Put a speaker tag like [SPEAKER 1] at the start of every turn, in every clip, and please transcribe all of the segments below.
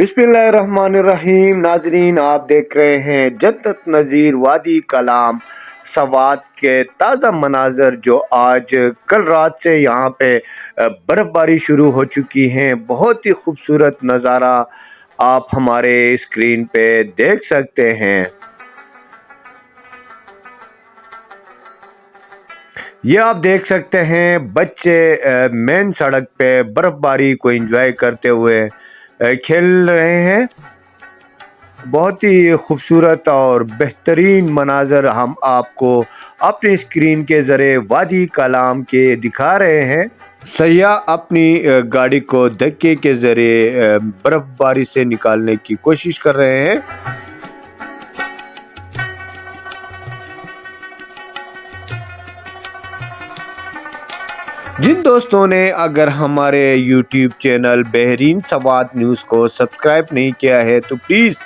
[SPEAKER 1] बिस्मिल्लाहिर्रहमानिर्रहीम। नाजरीन, आप देख रहे हैं जन्नत नज़ीर वादी कलाम सवात के ताज़ा मनाजर जो आज कल रात से यहाँ पे बर्फ़बारी शुरू हो चुकी हैं। बहुत ही खूबसूरत नज़ारा आप हमारे स्क्रीन पे देख सकते हैं। ये आप देख सकते हैं बच्चे मेन सड़क पे बर्फ़बारी को एंजॉय करते हुए खेल रहे हैं। बहुत ही खूबसूरत और बेहतरीन मनाजर हम आपको अपनी स्क्रीन के ज़रिए वादी कलाम के दिखा रहे हैं। सयाह अपनी गाड़ी को धक्के के ज़रिए बर्फ़बारी से निकालने की कोशिश कर रहे हैं। जिन दोस्तों ने अगर हमारे YouTube channel Bahrain Swat news को सब्सक्राइब नहीं किया है तो प्लीज़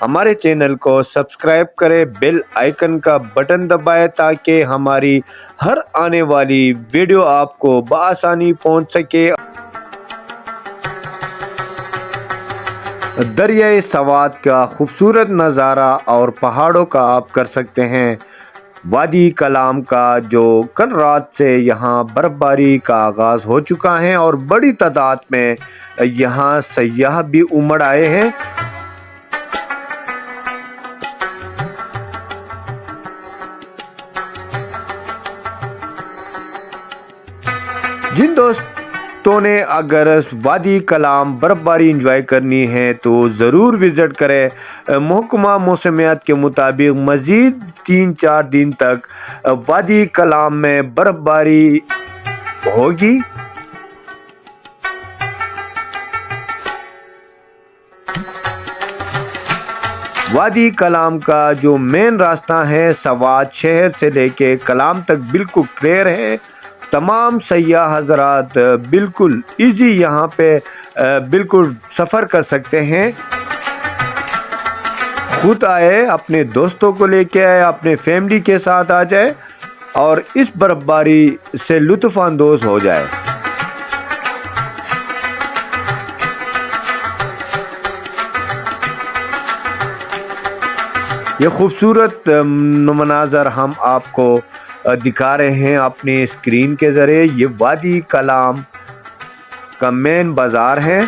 [SPEAKER 1] हमारे चैनल को सब्सक्राइब करें, बेल आइकन का बटन दबाएं ताकि हमारी हर आने वाली वीडियो आपको बआसानी पहुंच सके। दरियाए सवात का खूबसूरत नज़ारा और पहाड़ों का आप कर सकते हैं। वादी कलाम का जो कल रात से यहाँ बर्फ़बारी का आगाज़ हो चुका है और बड़ी तादाद में यहाँ सयाह भी उमड़ आए हैं। जिन दोस्तों ने अगर वादी कलाम बर्फ़बारी इंजॉय करनी है तो ज़रूर विज़िट करें। महकमा मौसमियात के मुताबिक मज़ीद 3-4 दिन तक वादी कलाम में बर्फ़बारी होगी। वादी कलाम का जो मेन रास्ता है सवात शहर से लेके कलाम तक बिल्कुल क्लियर है। तमाम सयाह हज़रात बिल्कुल इजी यहाँ पे बिल्कुल सफ़र कर सकते हैं। खुद आए, अपने दोस्तों को लेके आए, अपने फैमिली के साथ आ जाए और इस बर्फ़बारी से लुत्फ़ अंदोज हो जाए। ये खूबसूरत मनाजर हम आपको दिखा रहे हैं अपने स्क्रीन के ज़रिए। ये वादी कलाम का मेन बाज़ार है।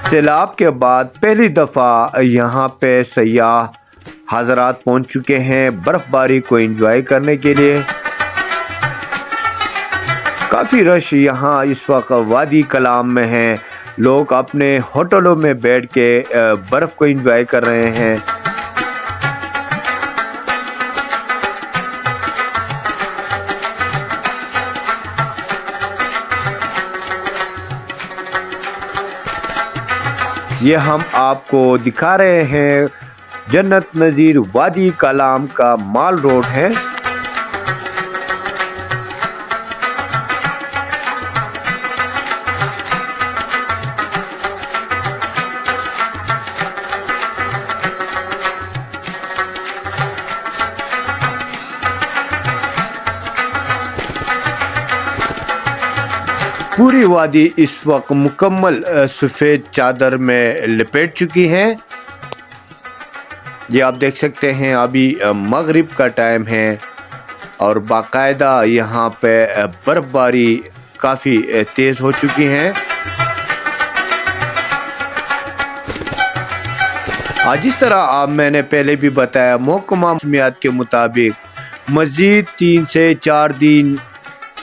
[SPEAKER 1] सैलाब के बाद पहली दफ़ा यहाँ पे सयाह हज़रात पहुँच चुके हैं बर्फ़बारी को एंजॉय करने के लिए। काफ़ी रश यहाँ इस वक्त वादी कलाम में है। लोग अपने होटलों में बैठ के बर्फ़ को एंजॉय कर रहे हैं। ये हम आपको दिखा रहे हैं जन्नत नज़ीर वादी कलाम का माल रोड है। पूरी वादी इस वक्त मुकम्मल सफ़ेद चादर में लपेट चुकी है। ये आप देख सकते हैं अभी मगरिब का टाइम है और बाकायदा यहाँ पे बर्फ़बारी काफ़ी तेज़ हो चुकी है। आज जिस तरह मैंने पहले भी बताया महकमा मौसमियात के मुताबिक मज़ीद 3 से 4 दिन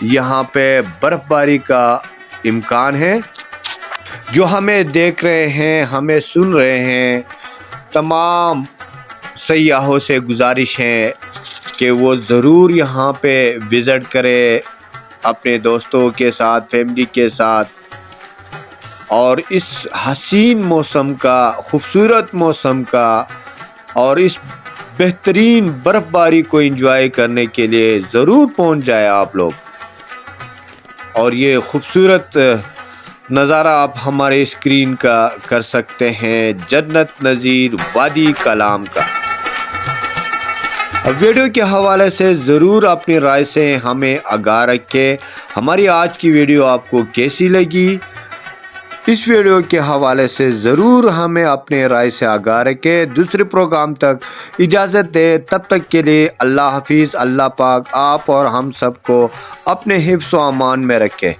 [SPEAKER 1] यहाँ पे बर्फ़बारी का इम्कान है। जो हमें देख रहे हैं, हमें सुन रहे हैं, तमाम सयाहों से गुजारिश है कि वो ज़रूर यहाँ पे विज़िट करें अपने दोस्तों के साथ, फैमिली के साथ اور اس حسین موسم کا، خوبصورت موسم کا اور اس بہترین برف باری کو انجوائے کرنے کے لیے ضرور پہنچ جائے آپ لوگ۔ اور یہ خوبصورت نظارہ آپ ہمارے اسکرین کا کر سکتے ہیں جنت نظیر وادی کلام کا۔ ویڈیو کے حوالے سے ضرور اپنی رائے سے ہمیں آگاہ رکھیں۔ ہماری آج کی ویڈیو آپ کو کیسی لگی؟ اس ویڈیو کے حوالے سے ضرور ہمیں اپنے رائے سے آگاہ رکھیں۔ دوسرے پروگرام تک اجازت دے، تب تک کے لیے اللہ حافظ۔ اللہ پاک آپ اور ہم سب کو اپنے حفظ و امان میں رکھے۔